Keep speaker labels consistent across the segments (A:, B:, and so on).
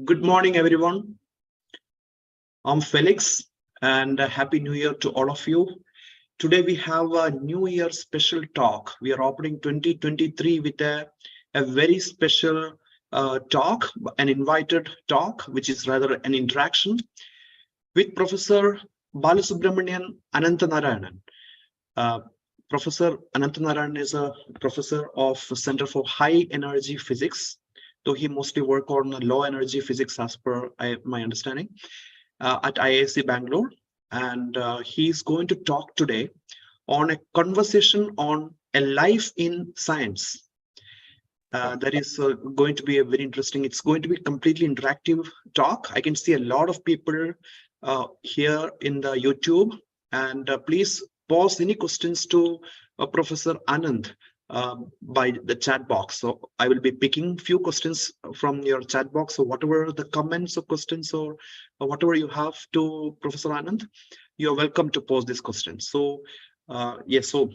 A: Good morning, everyone. I'm Felix, and Happy New Year to all of you. Today we have a New Year special talk. We are opening 2023 with a very special talk, an invited talk, which is rather an interaction with Professor Balasubramanian Anantarayan. Professor Anantarayan is a professor of Center for High Energy Physics, though he mostly work on low energy physics as per my understanding at IISc Bangalore. And he's going to talk today on a conversation on a life in science. That is going to be a very interesting, it's going to be completely interactive talk. I can see a lot of people here in the YouTube, and please pose any questions to Professor Anand by the chat box. So I will be picking few questions from your chat box. So whatever the comments or questions or whatever you have to Professor Anand, you're welcome to pose these questions. So yes, so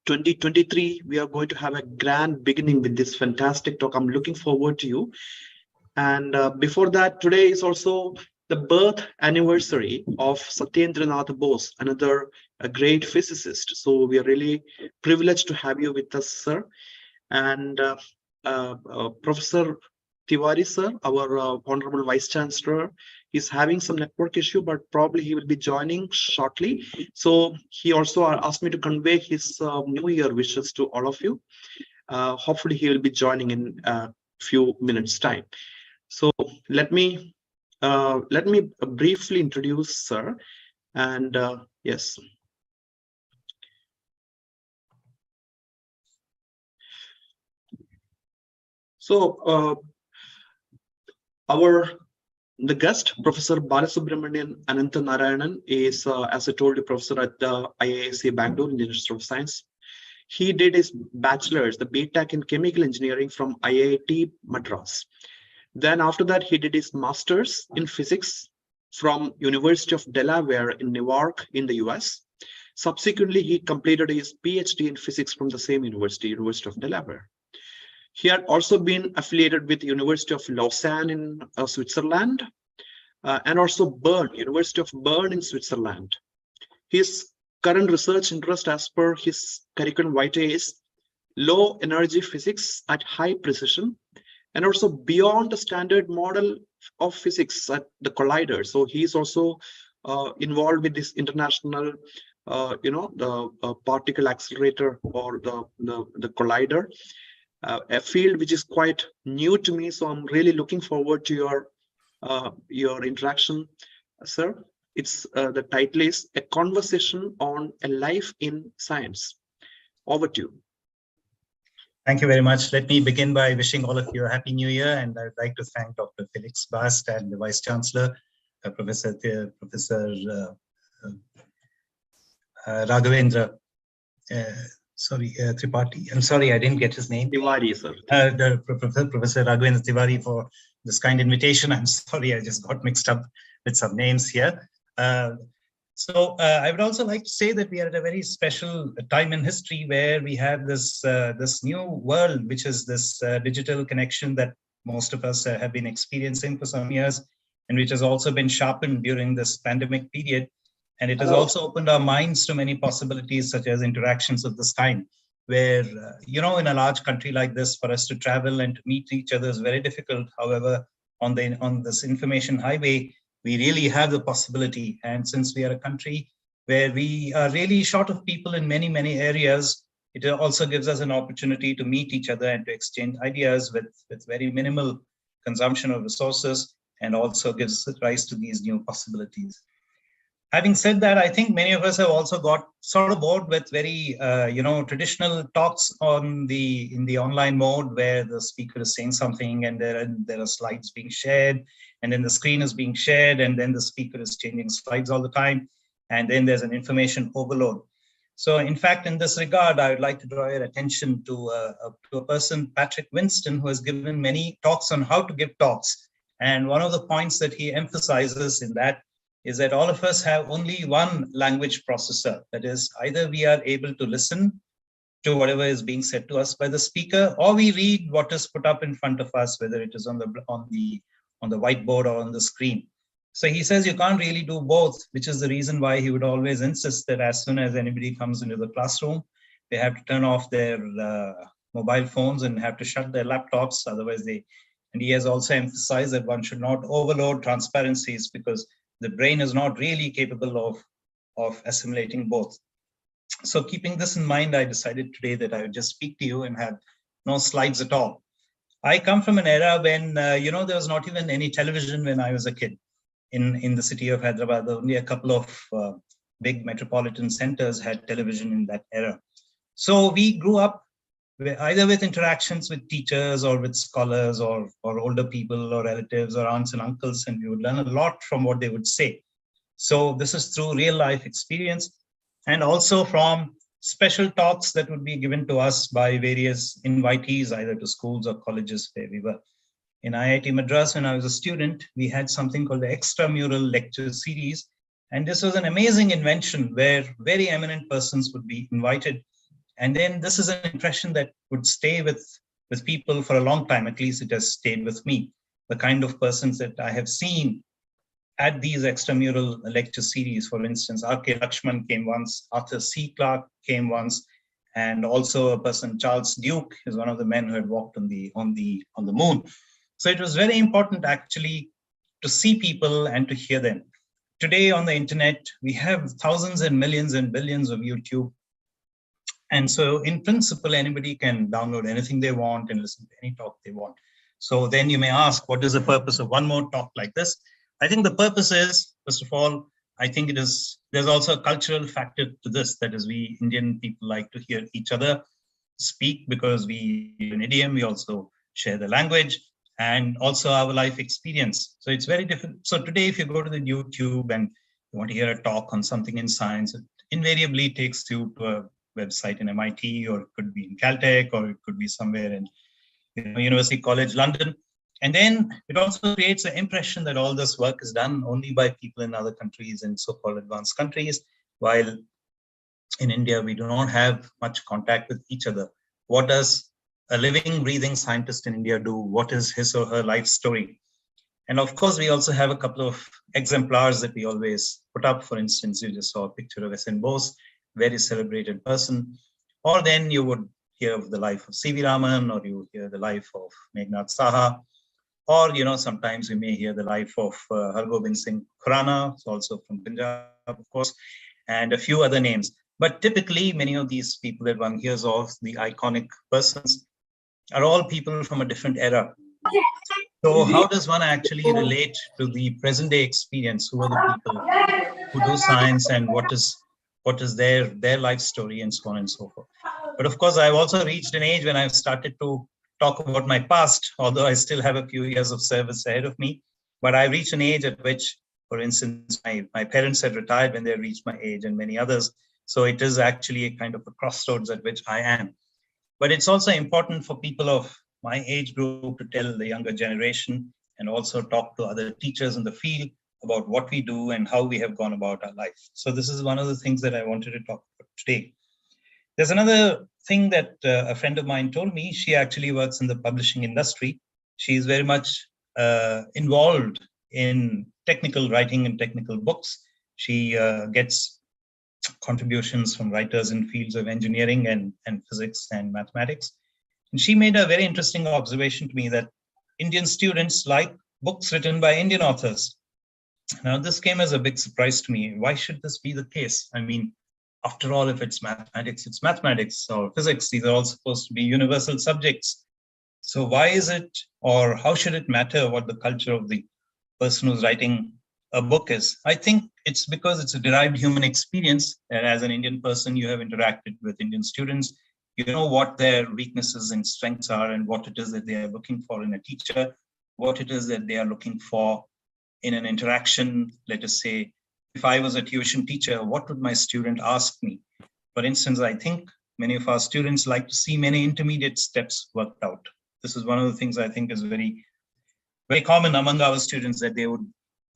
A: 2023, we are going to have a grand beginning with this fantastic talk. I'm looking forward to you. And before that, today is also the birth anniversary of Satyendranath Bose, another a great physicist. So we are really privileged to have you with us, sir. And Professor Tiwari, sir, our Honorable Vice Chancellor, is having some network issue, but probably he will be joining shortly. So he also asked me to convey his New Year wishes to all of you. Hopefully he will be joining in a few minutes' time. So let me briefly introduce sir, and yes. So the guest, Professor Balasubramanian Anantarayan, is, as I told you, professor at the IISc Bangalore in the Institute of Science. He did his bachelor's, the BTech in chemical engineering from IIT Madras. Then after that, he did his master's in physics from University of Delaware in Newark in the US. Subsequently, he completed his PhD in physics from the same university, University of Delaware. He had also been affiliated with the University of Lausanne in Switzerland, and also Bern, University of Bern in Switzerland. His current research interest as per his curriculum vitae is low energy physics at high precision, and also beyond the standard model of physics at the collider. So he's also involved with this international, the particle accelerator or the collider, a field which is quite new to me. So I'm really looking forward to your interaction, sir. It's the title is A Conversation on a Life in Science. Over to you.
B: Thank you very much. Let me begin by wishing all of you a happy new year, and I would like to thank Dr. Felix Bast and the Vice Chancellor, Professor Raghavendra. Tripathi. I'm sorry, I didn't get his name.
A: Tiwari, sir.
B: Professor Raghavendra Tiwari for this kind invitation. I'm sorry, I just got mixed up with some names here. I would also like to say that we are at a very special time in history where we have this new world, which is this digital connection that most of us have been experiencing for some years, and which has also been sharpened during this pandemic period. And it has also opened our minds to many possibilities, such as interactions of this kind, where, in a large country like this, for us to travel and to meet each other is very difficult. However, on this information highway, we really have the possibility. And since we are a country where we are really short of people in many, many areas, it also gives us an opportunity to meet each other and to exchange ideas with very minimal consumption of resources, and also gives rise to these new possibilities. Having said that, I think many of us have also got sort of bored with very, traditional talks in the online mode, where the speaker is saying something and there are slides being shared, and then the screen is being shared, and then the speaker is changing slides all the time, and then there's an information overload. So in fact, in this regard, I would like to draw your attention to a person, Patrick Winston, who has given many talks on how to give talks. And one of the points that he emphasizes in that is that all of us have only one language processor. That is, either we are able to listen to whatever is being said to us by the speaker, or we read what is put up in front of us, whether it is on the whiteboard or on the screen. So he says you can't really do both, which is the reason why he would always insist that as soon as anybody comes into the classroom, they have to turn off their mobile phones and have to shut their laptops. Otherwise, and he has also emphasized that one should not overload transparencies because the brain is not really capable of assimilating both. So keeping this in mind, I decided today that I would just speak to you and have no slides at all. I come from an era when, there was not even any television when I was a kid. In the city of Hyderabad, only a couple of big metropolitan centers had television in that era. So we grew up either with interactions with teachers or with scholars or older people or relatives or aunts and uncles, and we would learn a lot from what they would say. So this is through real life experience and also from special talks that would be given to us by various invitees, either to schools or colleges where we were. In IIT Madras, when I was a student, we had something called the extramural lecture series. And this was an amazing invention where very eminent persons would be invited. And then this is an impression that would stay with people for a long time. At least it has stayed with me. The kind of persons that I have seen at these extramural lecture series, for instance, R.K. Lakshman came once, Arthur C. Clarke came once, and also a person, Charles Duke, is one of the men who had walked on the moon. So it was very important actually to see people and to hear them. Today on the internet, we have thousands and millions and billions of YouTube. And so in principle, anybody can download anything they want and listen to any talk they want. So then you may ask, what is the purpose of one more talk like this? I think the purpose is, first of all, I think there's also a cultural factor to this, that is, we Indian people like to hear each other speak because we have an idiom, we also share the language and also our life experience. So it's very different. So today, if you go to the YouTube and you want to hear a talk on something in science, it invariably takes you to a website in MIT, or it could be in Caltech, or it could be somewhere in University College London. And then it also creates the impression that all this work is done only by people in other countries and so-called advanced countries, while in India, we do not have much contact with each other. What does a living, breathing scientist in India do? What is his or her life story? And of course, we also have a couple of exemplars that we always put up. For instance, you just saw a picture of S.N. Bose, very celebrated person. Or then you would hear of the life of C.V. Raman, or you would hear the life of Meghnad Saha. Or, sometimes we may hear the life of Hargobind Singh Khurana, who's also from Punjab, of course, and a few other names. But typically, many of these people that one hears of, the iconic persons, are all people from a different era. So how does one actually relate to the present day experience? Who are the people who do science, and what is their life story, and so on and so forth. But of course, I've also reached an age when I've started to talk about my past, although I still have a few years of service ahead of me. But I reached an age at which, for instance, my parents had retired when they reached my age, and many others. So it is actually a kind of a crossroads at which I am. But it's also important for people of my age group to tell the younger generation and also talk to other teachers in the field about what we do and how we have gone about our life. So this is one of the things that I wanted to talk about today. There's another thing that a friend of mine told me. She actually works in the publishing industry. She's very much involved in technical writing and technical books. She gets contributions from writers in fields of engineering and physics and mathematics. And she made a very interesting observation to me that Indian students like books written by Indian authors. Now, this came as a big surprise to me. Why should this be the case? I mean, after all, if it's mathematics, or physics. These are all supposed to be universal subjects. So why is it, or how should it matter what the culture of the person who's writing a book is? I think it's because it's a derived human experience, and as an Indian person, you have interacted with Indian students. You know what their weaknesses and strengths are, and what it is that they are looking for in a teacher, what it is that they are looking for in an interaction. Let us say, if I was a tuition teacher, what would my student ask me? For instance, I think many of our students like to see many intermediate steps worked out. This is one of the things I think is very, very common among our students, that they would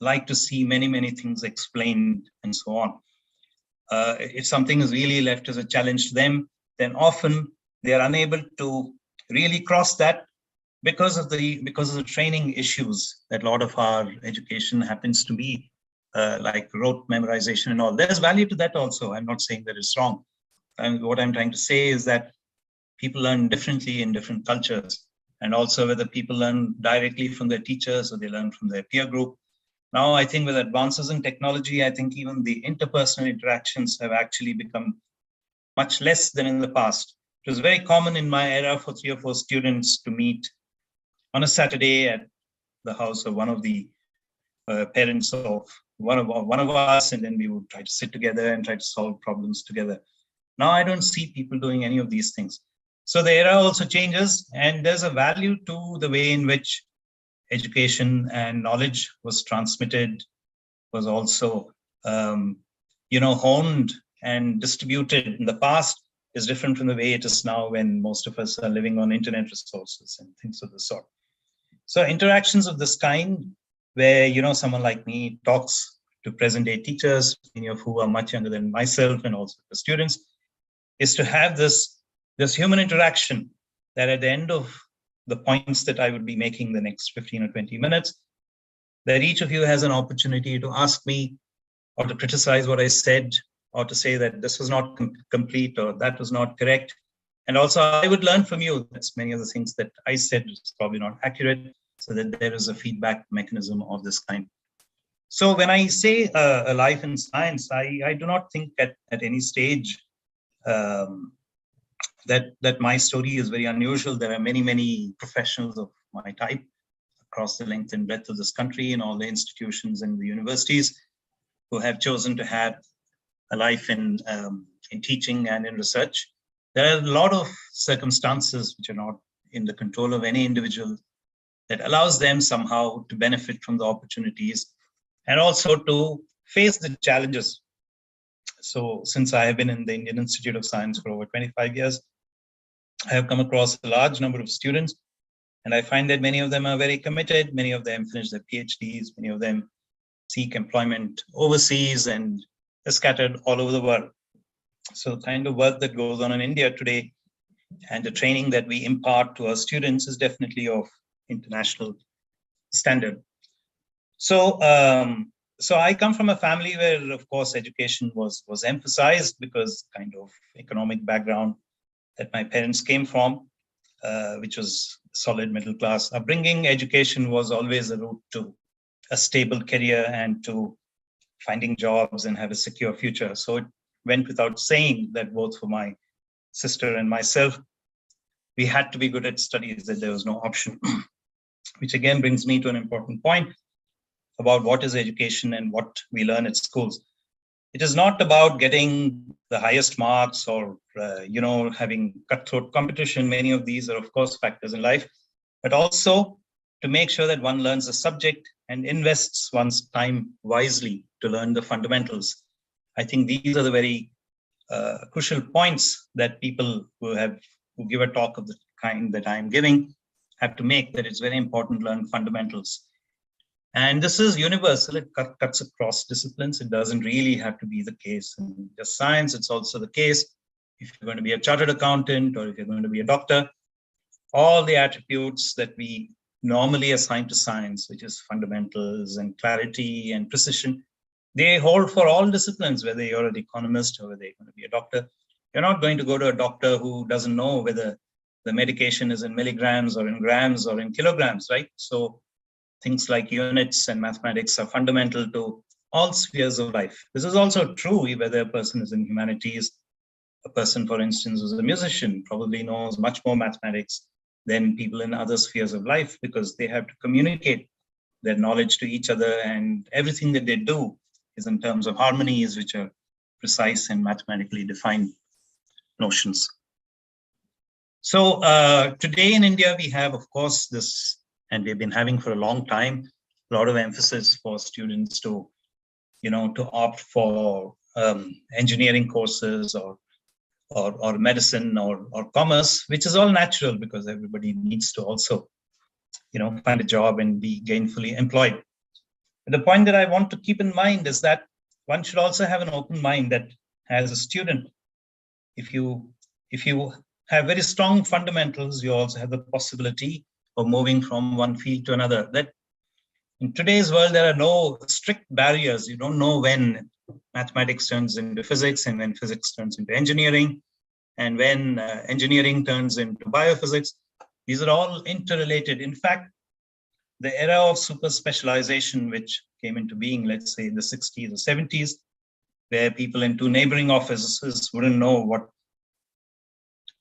B: like to see many, many things explained and so on. If something is really left as a challenge to them, then often they are unable to really cross that because of the training issues that a lot of our education happens to be, like rote memorization and all. There's value to that also. I'm not saying that it's wrong. And what I'm trying to say is that people learn differently in different cultures, and also whether people learn directly from their teachers or they learn from their peer group. Now, I think with advances in technology, I think even the interpersonal interactions have actually become much less than in the past. It was very common in my era for 3 or 4 students to meet on a Saturday at the house of one of the parents of one of us, and then we would try to sit together and try to solve problems together. Now I don't see people doing any of these things. So the era also changes, and there's a value to the way in which education and knowledge was transmitted, was also honed and distributed in the past, is different from the way it is now, when most of us are living on internet resources and things of the sort. So interactions of this kind, where someone like me talks to present day teachers, many of who are much younger than myself, and also the students, is to have this human interaction that at the end of the points that I would be making the next 15 or 20 minutes, that each of you has an opportunity to ask me or to criticize what I said, or to say that this was not complete or that was not correct. And also I would learn from you that many of the things that I said is probably not accurate, so that there is a feedback mechanism of this kind. So when I say a life in science, I do not think at any stage that my story is very unusual. There are many, many professionals of my type across the length and breadth of this country, in all the institutions and the universities, who have chosen to have a life in teaching and in research. There are a lot of circumstances which are not in the control of any individual that allows them somehow to benefit from the opportunities and also to face the challenges. So since I have been in the Indian Institute of Science for over 25 years, I have come across a large number of students, and I find that many of them are very committed. Many of them finish their PhDs, many of them seek employment overseas and are scattered all over the world. So the kind of work that goes on in India today and the training that we impart to our students is definitely of international standard. So I come from a family where, of course, education was emphasized, because kind of economic background that my parents came from, which was solid middle class upbringing. Education was always a route to a stable career and to finding jobs and have a secure future. So it went without saying that both for my sister and myself, we had to be good at studies, that there was no option. Which again brings me to an important point about what is education and what we learn at schools. It is not about getting the highest marks or having cutthroat competition. Many of these are, of course, factors in life, but also to make sure that one learns a subject and invests one's time wisely to learn the fundamentals. I think these are the very crucial points that people who give a talk of the kind that I'm giving have to make, that it's very important to learn fundamentals. And this is universal. It cuts across disciplines. It doesn't really have to be the case in just science. It's also the case if you're going to be a chartered accountant or if you're going to be a doctor. All the attributes that we normally assign to science, which is fundamentals and clarity and precision, they hold for all disciplines, whether you're an economist or whether you're going to be a doctor. You're not going to go to a doctor who doesn't know whether the medication is in milligrams or in grams or in kilograms, right? So things like units and mathematics are fundamental to all spheres of life. This is also true whether a person is in humanities. A person, for instance, who's a musician probably knows much more mathematics than people in other spheres of life, because they have to communicate their knowledge to each other, and everything that they do is in terms of harmonies, which are precise and mathematically defined notions. So today in India, we have, of course, this, and we've been having for a long time, a lot of emphasis for students to opt for engineering courses or medicine or commerce, which is all natural because everybody needs to also, find a job and be gainfully employed. But the point that I want to keep in mind is that one should also have an open mind that as a student, if you if you have very strong fundamentals, you also have the possibility of moving from one field to another. That in today's world, there are no strict barriers. You don't know when mathematics turns into physics and when physics turns into engineering and when engineering turns into biophysics. These are all interrelated. In fact, the era of super specialization, which came into being, let's say in the 60s or 70s, where people in two neighboring offices wouldn't know what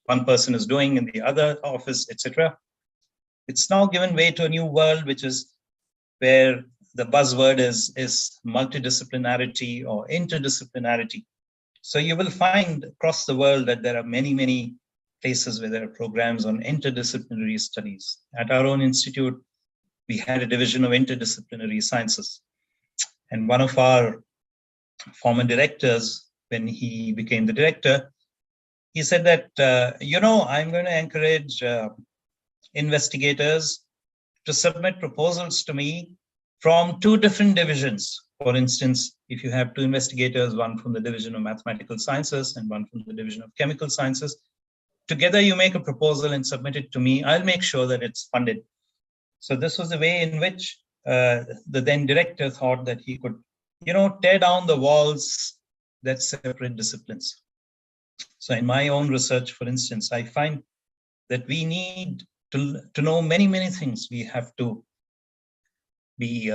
B: one person is doing in the other office, etc. It's now given way to a new world, which is where the buzzword is multidisciplinarity or interdisciplinarity. So you will find across the world that there are many, many places where there are programs on interdisciplinary studies. At our own institute, we had a division of interdisciplinary sciences. And one of our former directors, when he became the director, he said that, I'm going to encourage investigators to submit proposals to me from two different divisions. For instance, if you have two investigators, one from the Division of Mathematical Sciences and one from the Division of Chemical Sciences, together you make a proposal and submit it to me. I'll make sure that it's funded. So this was the way in which the then director thought that he could, tear down the walls that separate disciplines. So in my own research, for instance, I find that we need to know many, many things. We have to be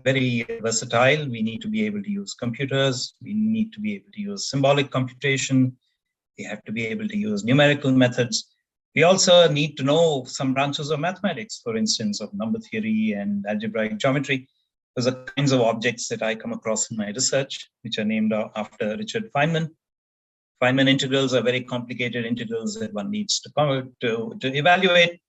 B: very versatile. We need to be able to use computers. We need to be able to use symbolic computation. We have to be able to use numerical methods. We also need to know some branches of mathematics, for instance, of number theory and algebraic geometry. Those are kinds of objects that I come across in my research, which are named after Richard Feynman. Feynman integrals are very complicated integrals that one needs to evaluate.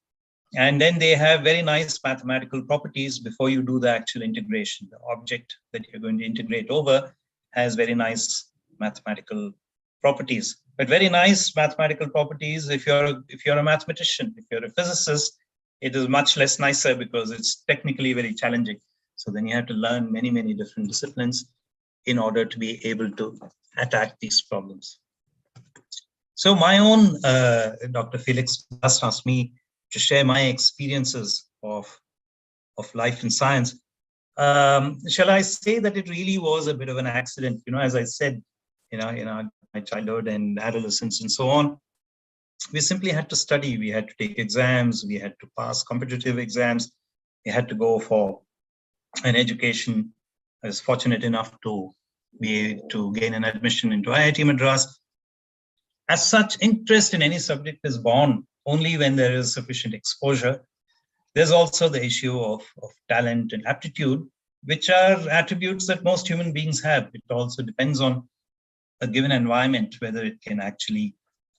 B: And then they have very nice mathematical properties before you do the actual integration. The object that you're going to integrate over has very nice mathematical properties. But very nice mathematical properties, if you're a mathematician, if you're a physicist, it is much less nicer because it's technically very challenging. So then you have to learn many, many different disciplines in order to be able to attack these problems. So my own, Dr. Felix just asked me to share my experiences of life in science. Shall I say that it really was a bit of an accident? As I said, in my childhood and adolescence and so on, we simply had to study. We had to take exams. We had to pass competitive exams. We had to go for an education. I was fortunate enough to gain an admission into IIT Madras. As such, interest in any subject is born only when there is sufficient exposure. There's also the issue of talent and aptitude, which are attributes that most human beings have. It also depends on a given environment, whether it can actually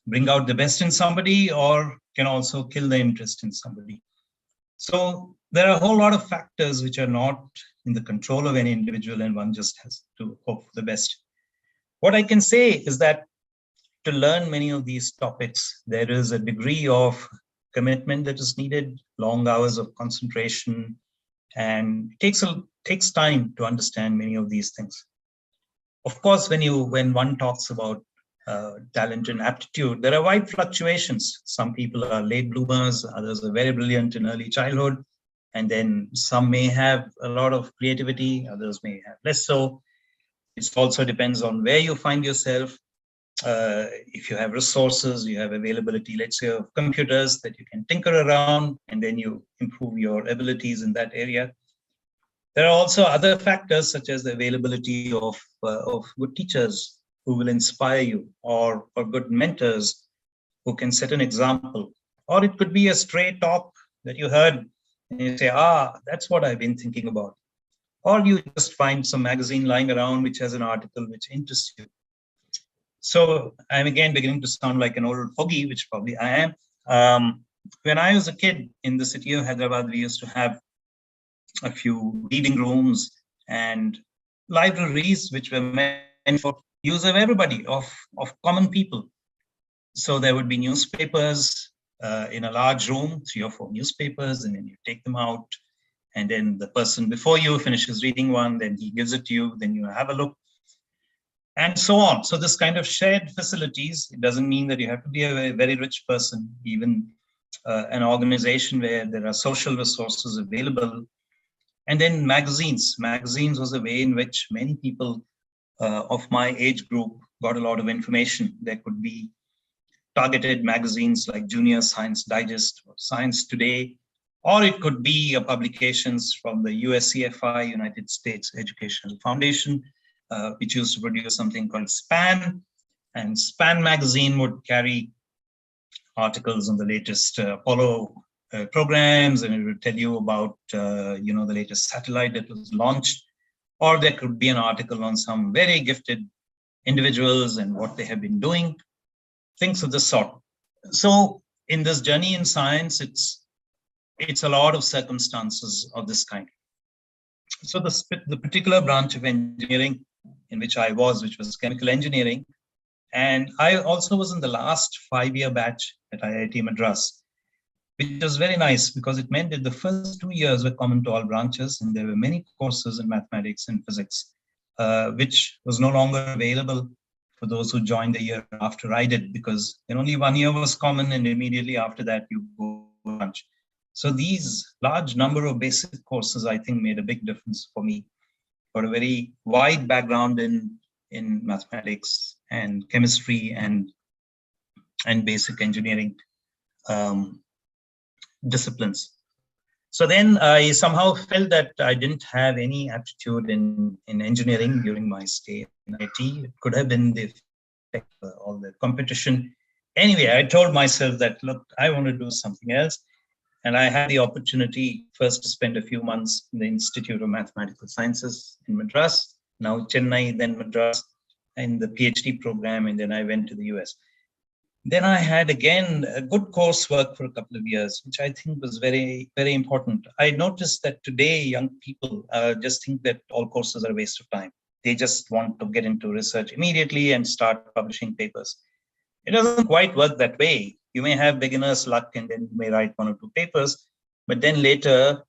B: bring out the best in somebody or can also kill the interest in somebody. So there are a whole lot of factors which are not in the control of any individual, and one just has to hope for the best. What I can say is that to learn many of these topics, there is a degree of commitment that is needed, long hours of concentration, and it takes time to understand many of these things. Of course, when one talks about talent and aptitude, there are wide fluctuations. Some people are late bloomers, others are very brilliant in early childhood, and then some may have a lot of creativity, others may have less so. It also depends on where you find yourself. If you have resources, you have availability, let's say, of computers that you can tinker around, and then you improve your abilities in that area. There are also other factors such as the availability of good teachers who will inspire you, or good mentors who can set an example. Or it could be a stray talk that you heard and you say, that's what I've been thinking about. Or you just find some magazine lying around which has an article which interests you. So I'm again beginning to sound like an old fogey, which probably I am. When I was a kid in the city of Hyderabad, we used to have a few reading rooms and libraries which were meant for use of everybody, of common people. So there would be newspapers in a large room, 3 or 4 newspapers, and then you take them out. And then the person before you finishes reading one, then he gives it to you, then you have a look. and so on. So this kind of shared facilities, it doesn't mean that you have to be a very rich person, even an organization where there are social resources available. And then magazines. Magazines was a way in which many people of my age group got a lot of information. There could be targeted magazines like Junior Science Digest or Science Today, or it could be publications from the USCFI, United States Educational Foundation, which used to produce something called SPAN. And SPAN magazine would carry articles on the latest Apollo programs, and it would tell you about the latest satellite that was launched. Or there could be an article on some very gifted individuals and what they have been doing, things of this sort. So in this journey in science, it's a lot of circumstances of this kind. So the particular branch of engineering in which I was, which was chemical engineering, and I also was in the last 5-year batch at IIT Madras, which was very nice because it meant that the first 2 years were common to all branches, and there were many courses in mathematics and physics, which was no longer available for those who joined the year after I did, because then only 1 year was common, and immediately after that you go to branch. So these large number of basic courses, I think, made a big difference for me. Got a very wide background in mathematics and chemistry and basic engineering disciplines. So then I somehow felt that I didn't have any aptitude in engineering during my stay in IT. It could have been the effect of all the competition. Anyway, I told myself that, look, I want to do something else. And I had the opportunity first to spend a few months in the Institute of Mathematical Sciences in Madras, now Chennai, then Madras, in the PhD program, and then I went to the US. Then I had, again, a good coursework for a couple of years, which I think was very, very important. I noticed that today young people just think that all courses are a waste of time. They just want to get into research immediately and start publishing papers. It doesn't quite work that way. You may have beginner's luck and then you may write 1 or 2 papers, but then later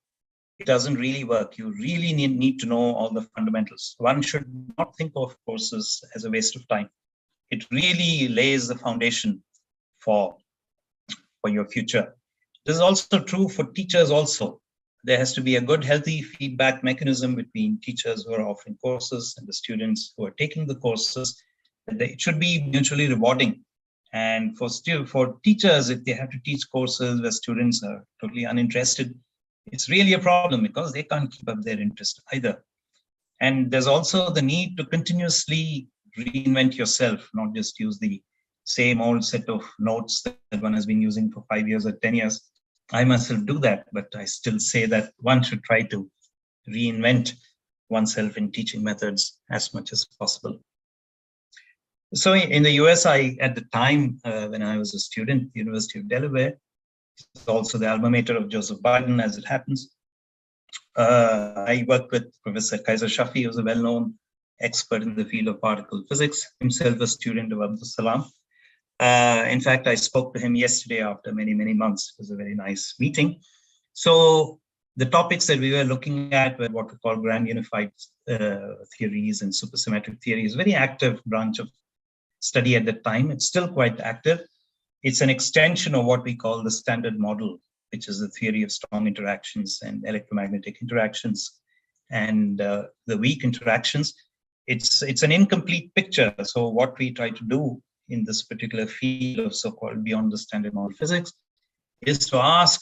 B: it doesn't really work. You really need to know all the fundamentals. One should not think of courses as a waste of time. It really lays the foundation for your future. This is also true for teachers also. There has to be a good, healthy feedback mechanism between teachers who are offering courses and the students who are taking the courses. It should be mutually rewarding. And for teachers, if they have to teach courses where students are totally uninterested, it's really a problem because they can't keep up their interest either. And there's also the need to continuously reinvent yourself, not just use the same old set of notes that one has been using for 5 years or 10 years. I myself do that, but I still say that one should try to reinvent oneself in teaching methods as much as possible. So in the US, at the time when I was a student, University of Delaware, it's also the alma mater of Joseph Biden, as it happens. I worked with Professor Kaiser Shafi, who's a well-known expert in the field of particle physics, himself a student of Abdus Salam. In fact, I spoke to him yesterday after many, many months. It was a very nice meeting. So the topics that we were looking at were what we call grand unified theories and supersymmetric theories, very active branch of study at that time. It's still quite active. It's an extension of what we call the standard model, which is the theory of strong interactions and electromagnetic interactions and the weak interactions. It's an incomplete picture. So what we try to do in this particular field of so-called beyond the standard model physics is to ask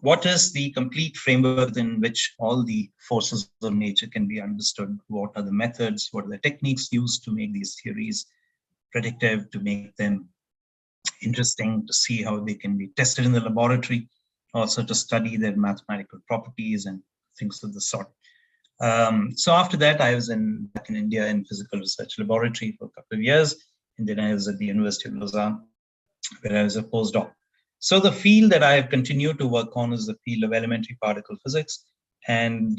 B: what is the complete framework in which all the forces of nature can be understood? What are the methods? What are the techniques used to make these theories predictive, to make them interesting, to see how they can be tested in the laboratory, also to study their mathematical properties and things of the sort. So after that, I was back in India in physical research laboratory for a couple of years, and then I was at the University of Lausanne, where I was a postdoc. So the field that I have continued to work on is the field of elementary particle physics. And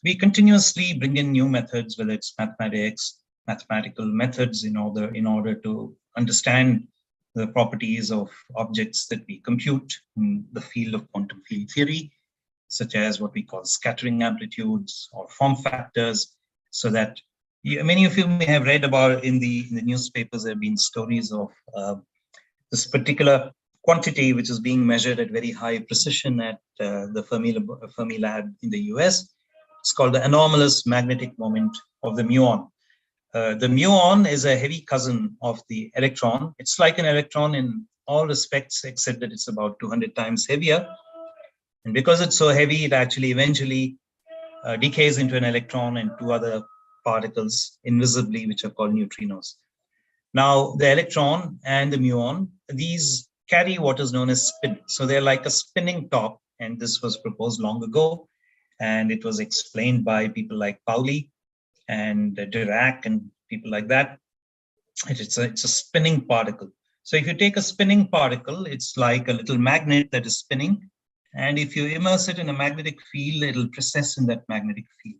B: we continuously bring in new methods, whether it's mathematics, mathematical methods in order to understand the properties of objects that we compute in the field of quantum field theory, such as what we call scattering amplitudes or form factors, so that Many of you may have read about in the newspapers. There have been stories of this particular quantity which is being measured at very high precision at the Fermi lab in the US. It's called the anomalous magnetic moment of the muon. The muon is a heavy cousin of the electron. It's like an electron in all respects, except that it's about 200 times heavier. And because it's so heavy, it actually eventually decays into an electron and two other particles invisibly, which are called neutrinos. Now, the electron and the muon, these carry what is known as spin. So they're like a spinning top, and this was proposed long ago, and it was explained by people like Pauli and Dirac and people like that. It's a spinning particle. So if you take a spinning particle, it's like a little magnet that is spinning. And if you immerse it in a magnetic field, it'll precess in that magnetic field.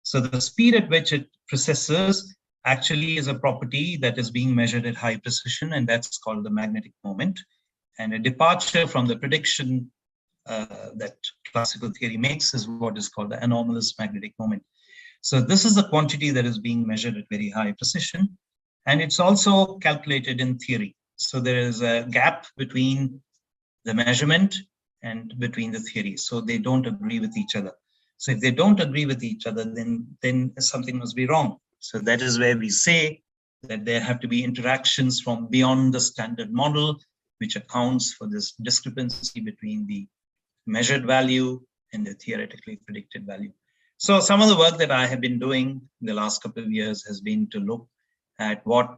B: So the speed at which it precesses actually is a property that is being measured at high precision, and that's called the magnetic moment. And a departure from the prediction that classical theory makes is what is called the anomalous magnetic moment. So this is a quantity that is being measured at very high precision, and it's also calculated in theory. So there is a gap between the measurement and between the theory. So they don't agree with each other. So if they don't agree with each other, then something must be wrong. So that is where we say that there have to be interactions from beyond the standard model, which accounts for this discrepancy between the measured value and the theoretically predicted value. So some of the work that I have been doing in the last couple of years has been to look at what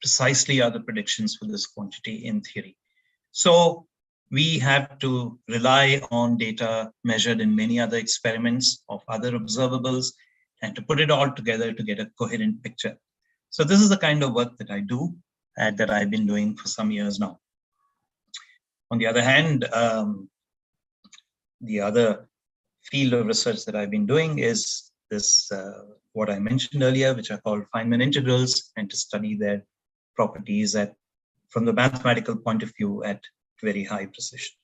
B: precisely are the predictions for this quantity in theory. So we have to rely on data measured in many other experiments of other observables and to put it all together to get a coherent picture. So this is the kind of work that I do and that I've been doing for some years now. On the other hand, the other field of research that I've been doing is this, what I mentioned earlier, which are called Feynman integrals, and to study their properties from the mathematical point of view at very high precision.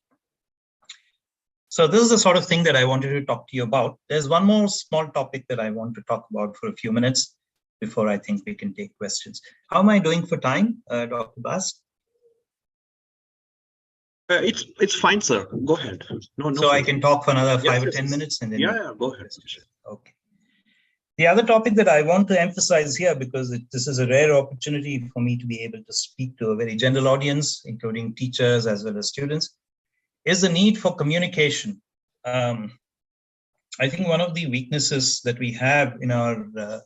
B: So this is the sort of thing that I wanted to talk to you about. There's one more small topic that I want to talk about for a few minutes before I think we can take questions. How am I doing for time, Dr. Bas?
A: It's fine, sir. Go ahead. No.
B: So I can talk for another 5 or 10 minutes, and then
A: go ahead.
B: Okay. The other topic that I want to emphasize here, because this is a rare opportunity for me to be able to speak to a very general audience, including teachers as well as students, is the need for communication. I think one of the weaknesses that we have in our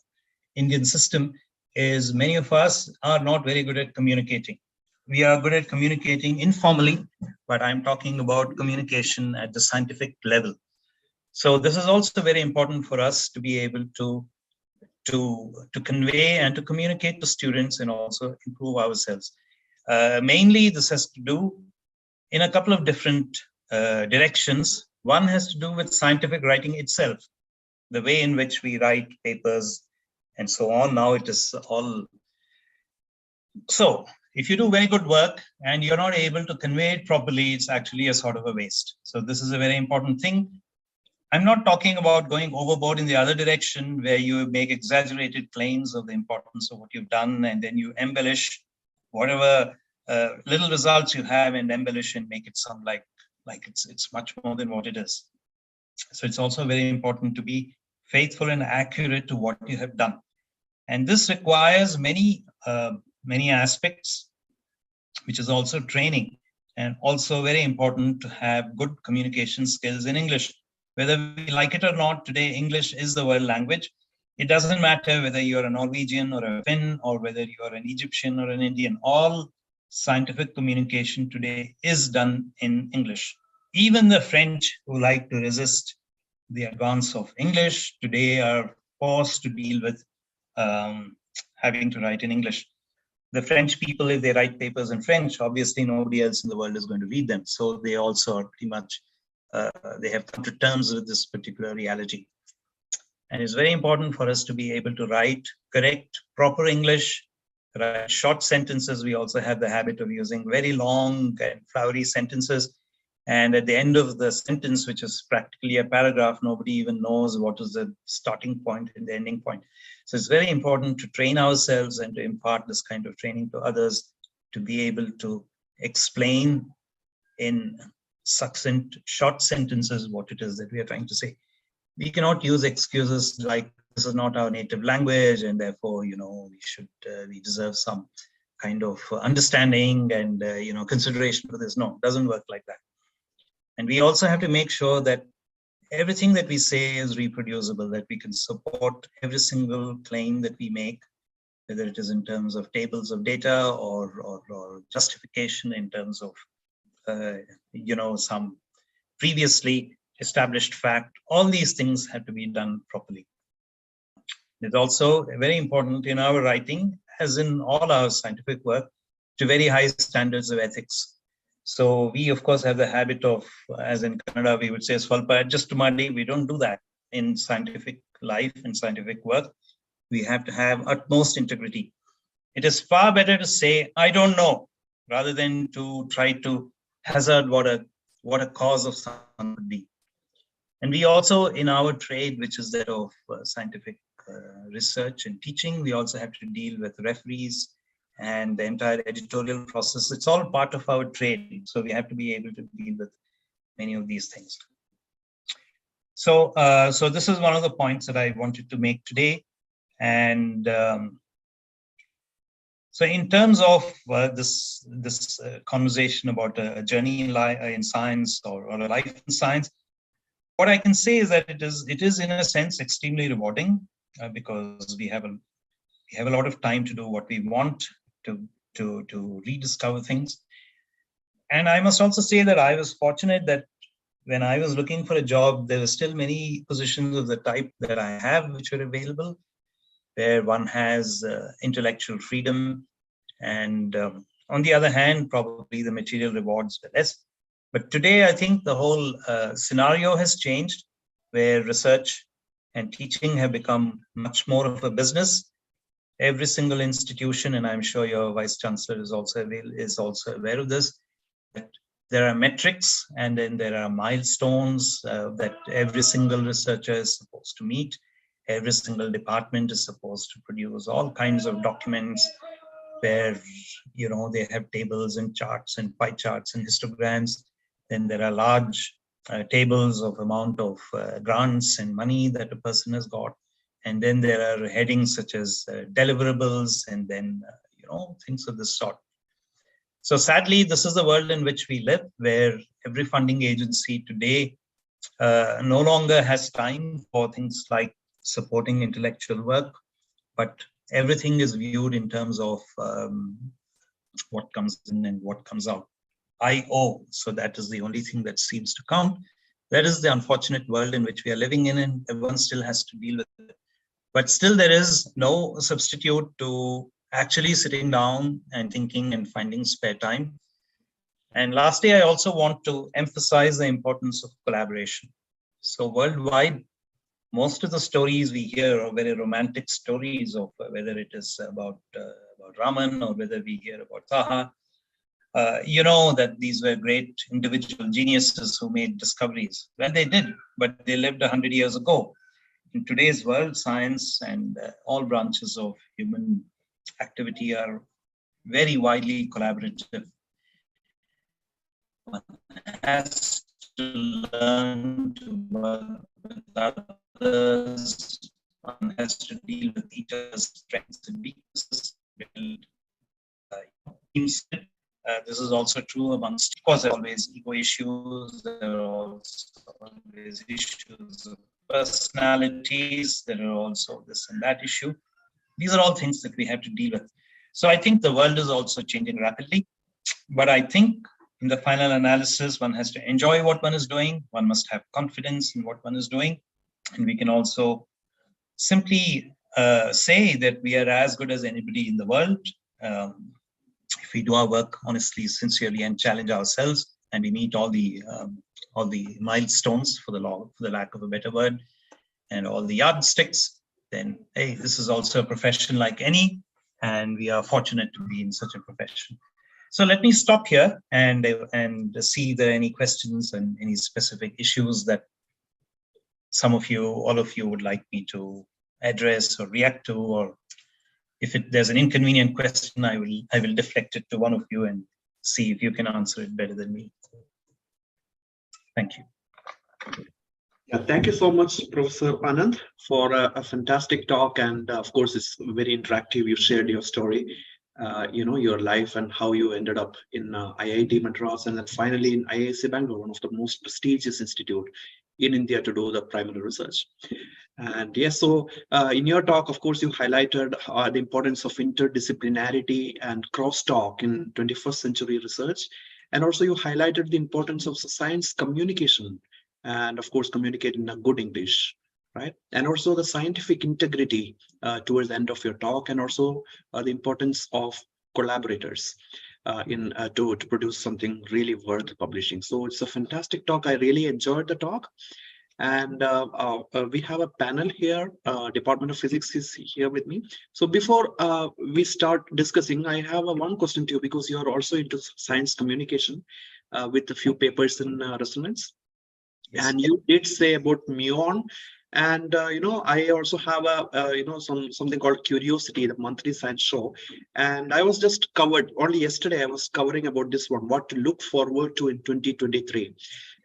B: Indian system is many of us are not very good at communicating. We are good at communicating informally, but I'm talking about communication at the scientific level. So this is also very important for us to be able to convey and to communicate to students and also improve ourselves. Mainly, this has to do in a couple of different directions. One has to do with scientific writing itself, the way in which we write papers and so on. Now it is all. So if you do very good work and you're not able to convey it properly, it's actually a sort of a waste. So this is a very important thing. I'm not talking about going overboard in the other direction where you make exaggerated claims of the importance of what you've done and then you embellish whatever little results you have and embellish and make it sound like it's much more than what it is. So it's also very important to be faithful and accurate to what you have done. And this requires many aspects, which is also training, and also very important to have good communication skills in English. Whether we like it or not, today English is the world language. It doesn't matter whether you're a Norwegian or a Finn or whether you're an Egyptian or an Indian. All scientific communication today is done in English. Even the French, who like to resist the advance of English, today are forced to deal with having to write in English. The French people, if they write papers in French, obviously nobody else in the world is going to read them. So they also are pretty much, they have come to terms with this particular reality. And it's very important for us to be able to write correct, proper English, write short sentences. We also have the habit of using very long and flowery sentences. And at the end of the sentence, which is practically a paragraph, nobody even knows what is the starting point and the ending point. So it's very important to train ourselves and to impart this kind of training to others, to be able to explain in succinct, short sentences what it is that we are trying to say. We cannot use excuses like this is not our native language and therefore, we deserve some kind of understanding and, consideration for this. No, it doesn't work like that. And we also have to make sure that everything that we say is reproducible, that we can support every single claim that we make, whether it is in terms of tables of data or justification in terms of, some previously established fact. All these things have to be done properly. It's also very important in our writing, as in all our scientific work, to very high standards of ethics. So we, of course, have the habit of, as in Kannada, we would say, swalpa adjustumadi. We don't do that in scientific life and scientific work. We have to have utmost integrity. It is far better to say, I don't know, rather than to try to hazard what a cause of something could be. And we also, in our trade, which is that of scientific research and teaching, we also have to deal with referees and the entire editorial process. It's all part of our trade. So we have to be able to deal with many of these things. So this is one of the points that I wanted to make today. And so in terms of this conversation about a journey in science or a life in science, what I can say is that it is in a sense extremely rewarding because we have a lot of time to do what we want, to rediscover things. And I must also say that I was fortunate that when I was looking for a job, there were still many positions of the type that I have which were available, where one has intellectual freedom, and on the other hand, probably the material rewards were less. But today, I think the whole scenario has changed, where research and teaching have become much more of a business. Every single institution, and I'm sure your Vice Chancellor is also aware of this, that there are metrics and then there are milestones that every single researcher is supposed to meet. Every single department is supposed to produce all kinds of documents where, they have tables and charts and pie charts and histograms. Then there are large tables of amount of grants and money that a person has got. And then there are headings such as deliverables and then, things of this sort. So sadly, this is the world in which we live, where every funding agency today no longer has time for things like supporting intellectual work, but everything is viewed in terms of what comes in and what comes out. I/O. So that is the only thing that seems to count. That is the unfortunate world in which we are living in, and everyone still has to deal with it. But still, there is no substitute to actually sitting down and thinking and finding spare time. And lastly, I also want to emphasize the importance of collaboration. So worldwide, most of the stories we hear are very romantic stories of whether it is about Raman or whether we hear about Taha. That these were great individual geniuses who made discoveries. Well, they did, but they lived 100 years ago. In today's world, science and all branches of human activity are very widely collaborative. One has to learn to work with others. One has to deal with each other's strengths and weaknesses. Build teams. This is also true amongst, of course, there are always ego issues. There are also always issues of personalities. There are also this and that issue. These are all things that we have to deal with. So I think the world is also changing rapidly. But I think in the final analysis, one has to enjoy what one is doing. One must have confidence in what one is doing. And we can also simply say that we are as good as anybody in the world. If we do our work honestly, sincerely, and challenge ourselves, and we meet all the milestones, for the lack of a better word, and all the yardsticks, then hey, this is also a profession like any, and we are fortunate to be in such a profession. So let me stop here and see if there are any questions and any specific issues that some of you, all of you would like me to address or react to, or if there's an inconvenient question, I will deflect it to one of you and see if you can answer it better than me. Thank you.
A: Yeah, thank you so much, Professor Anand, for a fantastic talk. And of course, it's very interactive. You shared your story, your life and how you ended up in IIT Madras and then finally in IISc Bangalore, one of the most prestigious institute in India to do the primary research. And yes, so in your talk, of course, you highlighted the importance of interdisciplinarity and crosstalk in 21st century research. And also you highlighted the importance of science communication and of course, communicate in a good English, right? And also the scientific integrity towards the end of your talk, and also the importance of collaborators to produce something really worth publishing. So it's a fantastic talk. I really enjoyed the talk. And we have a panel here. Department of Physics is here with me. So before we start discussing, I have one question to you because you are also into science communication with a few papers in resonance. Yes. And you did say about muon, and I also have a something called Curiosity, the monthly science show, and I was just covered only yesterday. I was covering about this one, what to look forward to in 2023.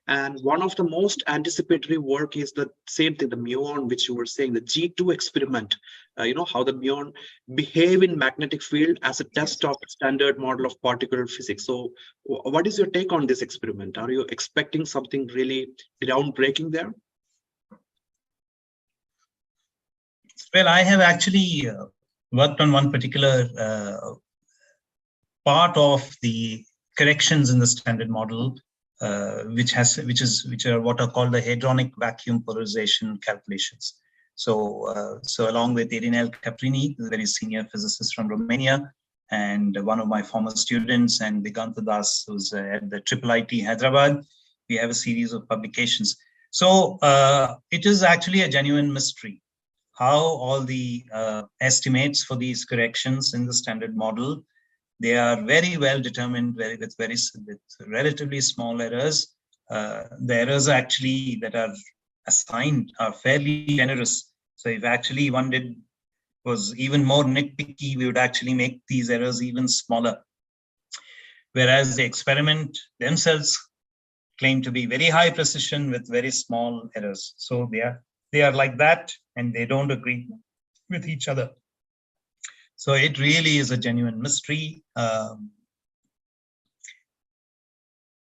A: And one of the most anticipatory work is the same thing, the muon, which you were saying, the G2 experiment, how the muon behave in magnetic field as a test of standard model of particle physics. So what is your take on this experiment? Are you expecting something really groundbreaking there?
B: Well, I have actually worked on one particular part of the corrections in the standard model, which are what are called the hadronic vacuum polarization calculations. So along with Irinel Caprini, a very senior physicist from Romania, and one of my former students, and Diganta Das, who's at the IIIT Hyderabad, we have a series of publications. So it is actually a genuine mystery how all the estimates for these corrections in the standard model, they are very well determined, with relatively small errors. The errors actually that are assigned are fairly generous. So if actually one was even more nitpicky, we would actually make these errors even smaller. Whereas the experiment themselves claim to be very high precision with very small errors. So they are like that, and they don't agree with each other. So it really is a genuine mystery.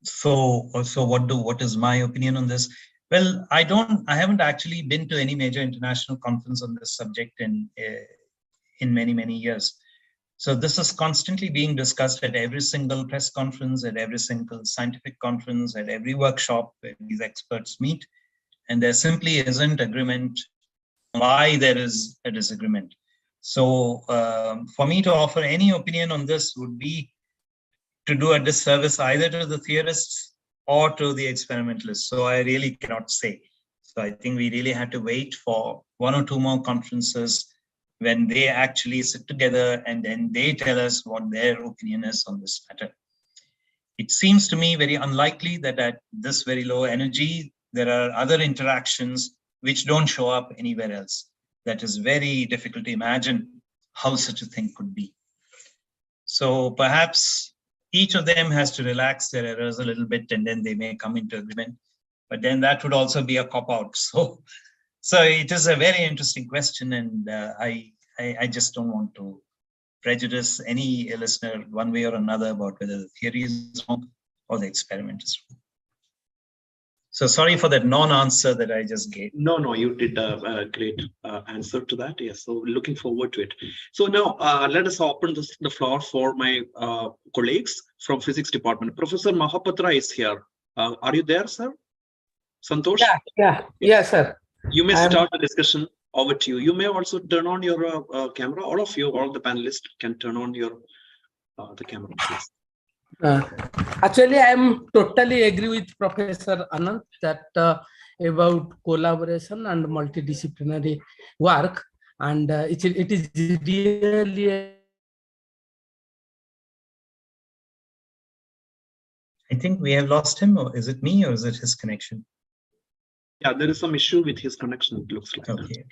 B: So what is my opinion on this? Well, I haven't actually been to any major international conference on this subject in many years. So this is constantly being discussed at every single press conference, at every single scientific conference, at every workshop where these experts meet, and there simply isn't agreement why there is a disagreement. So for me to offer any opinion on this would be to do a disservice either to the theorists or to the experimentalists. So I really cannot say. So I think we really had to wait for one or two more conferences when they actually sit together and then they tell us what their opinion is on this matter. It seems to me very unlikely that at this very low energy, there are other interactions which don't show up anywhere else. That is very difficult to imagine how such a thing could be. So perhaps each of them has to relax their errors a little bit and then they may come into agreement. But then that would also be a cop-out. So it is a very interesting question, and I just don't want to prejudice any listener one way or another about whether the theory is wrong or the experiment is wrong. So sorry for that non-answer that I just gave.
A: No, you did a great answer to that. Yes, so looking forward to it. So now let us open the floor for my colleagues from physics department. Professor Mahapatra is here. Are you there, sir? Santosh?
C: Yeah, sir.
A: You may start the discussion. Over to you. You may also turn on your camera. All of you, all the panelists can turn on your the camera, please.
C: Actually, I am totally agree with Professor Anand that about collaboration and multidisciplinary work, and it is really
B: I think we have lost him, or is it me, or is it his connection?
A: Yeah, there is some issue with his connection, it looks like.
B: Okay.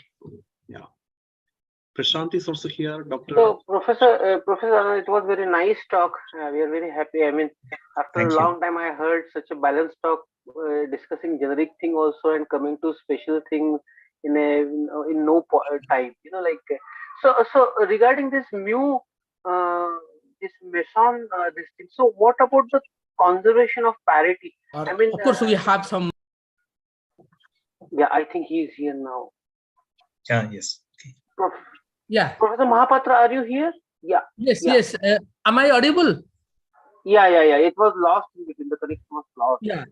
A: Yeah. Prashant is also here, Dr.
D: So, Professor, Anand, it was very nice talk. We are very happy. I mean, after
B: Thank
D: a
B: you.
D: long time, I heard such a balanced talk, discussing generic thing also and coming to special thing in no time. So regarding this mu, this meson, this thing. So, what about the conservation of parity? I mean,
C: Of course, we have some.
D: yeah, I think he is here now.
B: Yes. Okay.
C: Yeah.
D: Professor Mahapatra, are you here? Yeah.
C: Yes.
D: Yeah.
C: Yes. Am I audible?
D: Yeah. It was lost in between. The connection was lost.
C: Yeah.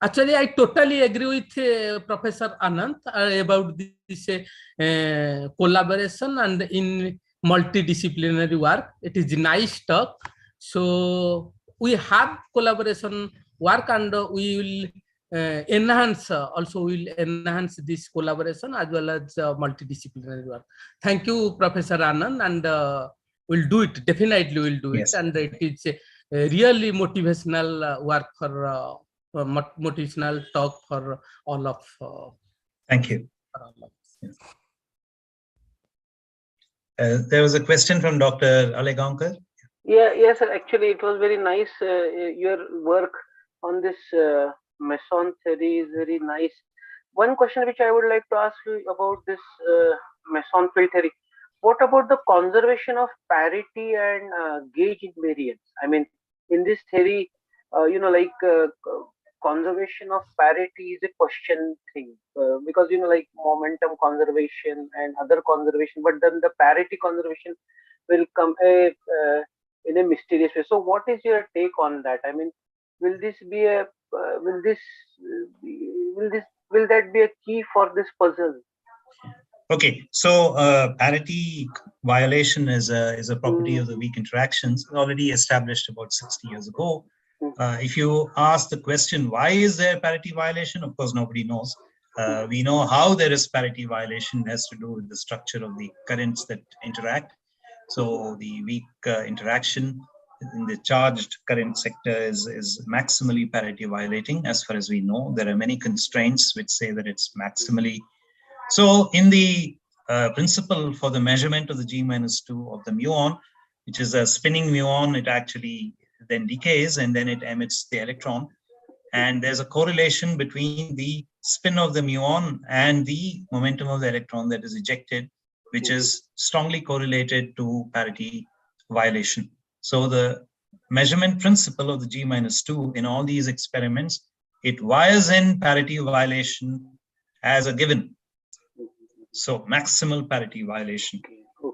C: Actually, I totally agree with Professor Anant about this collaboration and in multidisciplinary work. It is nice talk. So we have collaboration work, and we will enhance also will enhance this collaboration as well as multidisciplinary work. Thank you, Professor Anand, and we'll do it. Definitely, we'll do
B: Yes.
C: it, and it is a really motivational work for. Motivational talk for all of.
B: Thank you.
C: All of us.
B: Yes. There was a question from Dr. Alegaonkar.
D: Yes, sir. Actually, it was very nice. Your work on this meson theory is very nice. One question which I would like to ask you about this meson field theory. What about the conservation of parity and gauge invariance? I mean, in this theory, conservation of parity is a question thing, because like momentum conservation and other conservation, but then the parity conservation will come in a mysterious way. So what is your take on that? I mean, will this be a will that be a key for this puzzle?
B: Okay, so parity violation is a property of the weak interactions already established about 60 years ago. If you ask the question, why is there parity violation? Of course, nobody knows. We know how there is parity violation. It has to do with the structure of the currents that interact. So the weak interaction in the charged current sector is maximally parity violating. As far as we know, there are many constraints which say that it's maximally. So in the principle for the measurement of the G-2 of the muon, which is a spinning muon, it actually then decays and then it emits the electron. And there's a correlation between the spin of the muon and the momentum of the electron that is ejected, which is strongly correlated to parity violation. So the measurement principle of the G-2 in all these experiments, it wires in parity violation as a given. So maximal parity violation.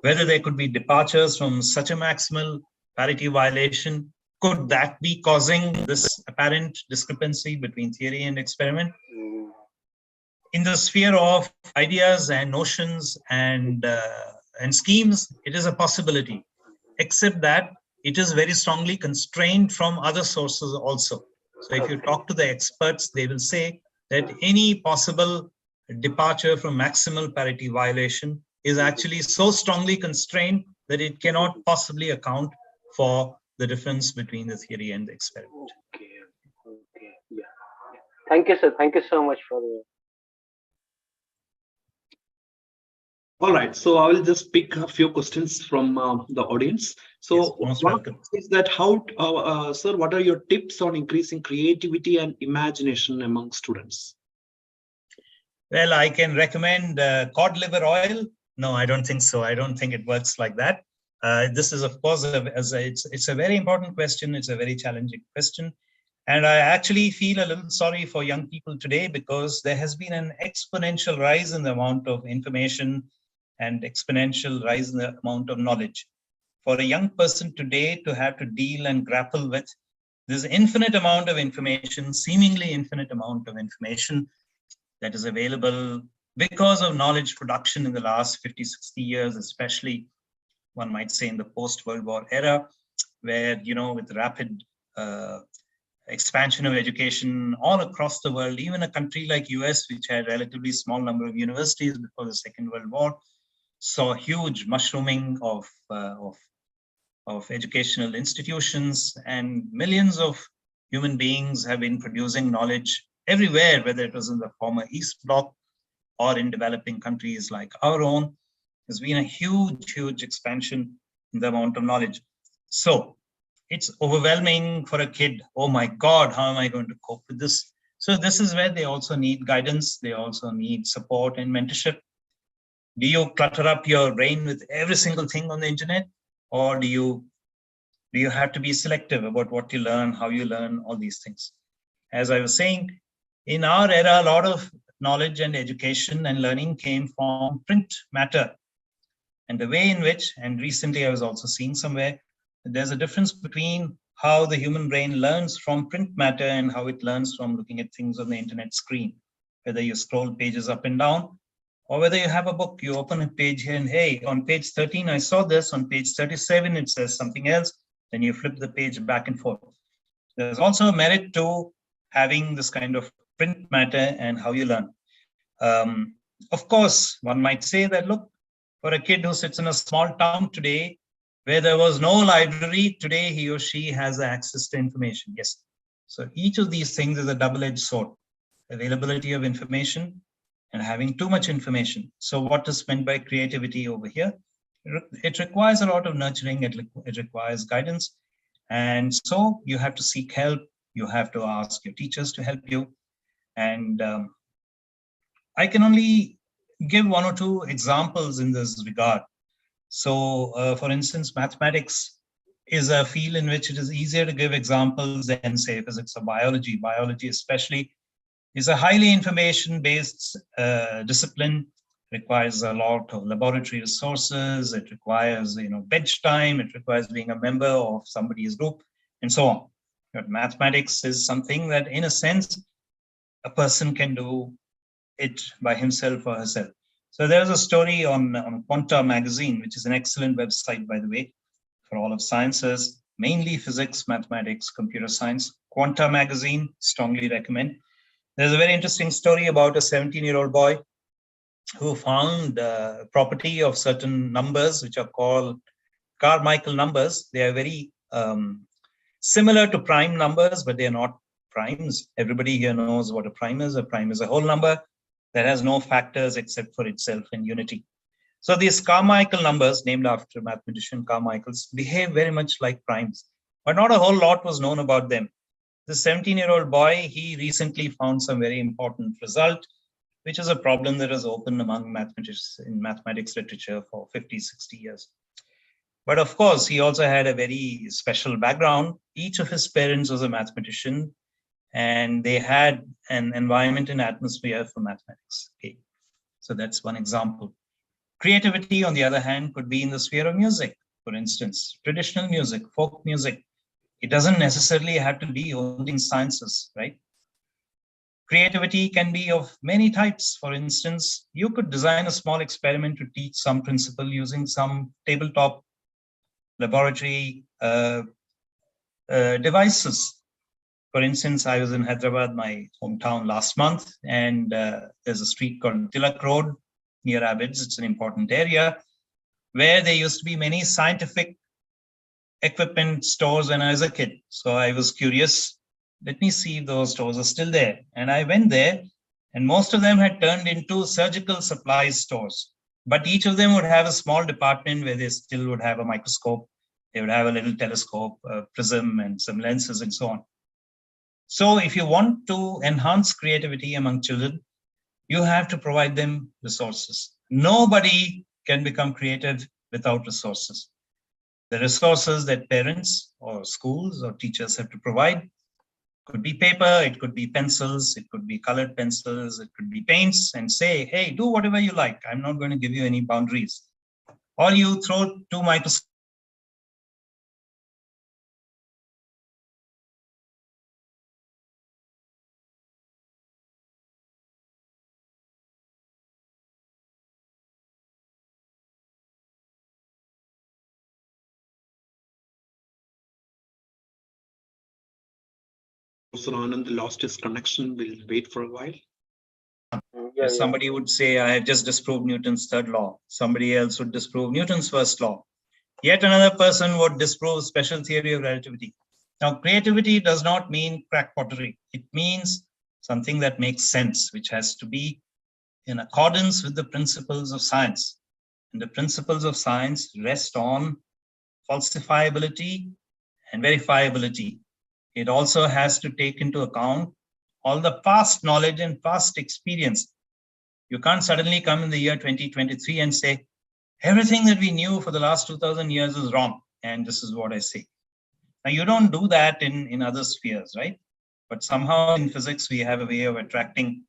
B: Whether there could be departures from such a maximal parity violation, could that be causing this apparent discrepancy between theory and experiment? In the sphere of ideas and notions and schemes, it is a possibility, except that it is very strongly constrained from other sources also. So if you talk to the experts, they will say that any possible departure from maximal parity violation is actually so strongly constrained that it cannot possibly account for the difference between the theory and the experiment.
D: Okay. Yeah. Thank you, sir. Thank you so much for the.
A: All right, so I will just pick a few questions from the audience. So
B: Yes,
A: one is that how, sir, what are your tips on increasing creativity and imagination among students?
B: Well, I can recommend cod liver oil. No, I don't think so. I don't think it works like that. This is, of course, it's a very important question. It's a very challenging question. And I actually feel a little sorry for young people today because there has been an exponential rise in the amount of information and exponential rise in the amount of knowledge. For a young person today to have to deal and grapple with this infinite amount of information, seemingly infinite amount of information that is available because of knowledge production in the last 50, 60 years, especially one might say in the post-World War era, where, with rapid expansion of education all across the world, even a country like US, which had a relatively small number of universities before the Second World War, saw huge mushrooming of educational institutions and millions of human beings have been producing knowledge everywhere, whether it was in the former East Bloc or in developing countries like our own. There's been a huge expansion in the amount of knowledge. So it's overwhelming for a kid. Oh my God, how am I going to cope with this? So this is where they also need guidance. They also need support and mentorship. Do you clutter up your brain with every single thing on the internet? Or do you have to be selective about what you learn, how you learn, all these things? As I was saying, in our era, a lot of knowledge and education and learning came from print matter. And the way in which, and recently I was also seeing somewhere, that there's a difference between how the human brain learns from print matter and how it learns from looking at things on the internet screen. Whether you scroll pages up and down, or whether you have a book, you open a page here and, hey, on page 13, I saw this, on page 37, it says something else, then you flip the page back and forth. There's also a merit to having this kind of print matter and how you learn. Of course, one might say that, look, for a kid who sits in a small town today, where there was no library, today he or she has access to information. Yes. So each of these things is a double-edged sword. Availability of information and having too much information. So what is meant by creativity over here? It requires a lot of nurturing. It requires guidance. And so you have to seek help. You have to ask your teachers to help you. And I can only give one or two examples in this regard. So, for instance, mathematics is a field in which it is easier to give examples than, say, physics or biology. Biology especially is a highly information-based discipline. Requires a lot of laboratory resources. It requires, bench time. It requires being a member of somebody's group, and so on. But mathematics is something that, in a sense, a person can do it by himself or herself. So there's a story on Quanta magazine, which is an excellent website, by the way, for all of sciences, mainly physics, mathematics, computer science. Quanta magazine, strongly recommend. There's a very interesting story about a 17-year-old boy who found property of certain numbers, which are called Carmichael numbers. They are very similar to prime numbers, but they are not primes. Everybody here knows what a prime is. A prime is a whole number that has no factors except for itself in unity. So these Carmichael numbers, named after mathematician Carmichael's, behave very much like primes, but not a whole lot was known about them. The 17-year-old boy, he recently found some very important result, which is a problem that is open among mathematicians in mathematics literature for 50, 60 years. But of course, he also had a very special background. Each of his parents was a mathematician, and they had an environment and atmosphere for mathematics. Okay. So that's one example. Creativity, on the other hand, could be in the sphere of music, for instance, traditional music, folk music. It doesn't necessarily have to be only in sciences, right? Creativity can be of many types. For instance, you could design a small experiment to teach some principle using some tabletop laboratory devices. For instance, I was in Hyderabad, my hometown, last month, and there's a street called Tilak Road near Abids. It's an important area where there used to be many scientific equipment stores when I was a kid. So I was curious, let me see if those stores are still there. And I went there, and most of them had turned into surgical supplies stores. But each of them would have a small department where they still would have a microscope. They would have a little telescope, a prism, and some lenses, and so on. So if you want to enhance creativity among children, you have to provide them resources. Nobody can become creative without resources. The resources that parents or schools or teachers have to provide could be paper, it could be pencils, it could be colored pencils, it could be paints, and say, hey, do whatever you like. I'm not going to give you any boundaries. Or you throw two microscopes.
A: Professor Anand lost his connection. We'll wait for a while.
B: Somebody would say, I have just disproved Newton's third law. Somebody else would disprove Newton's first law. Yet another person would disprove special theory of relativity. Now, creativity does not mean crackpottery. It means something that makes sense, which has to be in accordance with the principles of science. And the principles of science rest on falsifiability and verifiability. It also has to take into account all the past knowledge and past experience. You can't suddenly come in the year 2023 and say, everything that we knew for the last 2000 years is wrong. And this is what I say. Now, you don't do that in other spheres, right? But somehow in physics, we have a way of attracting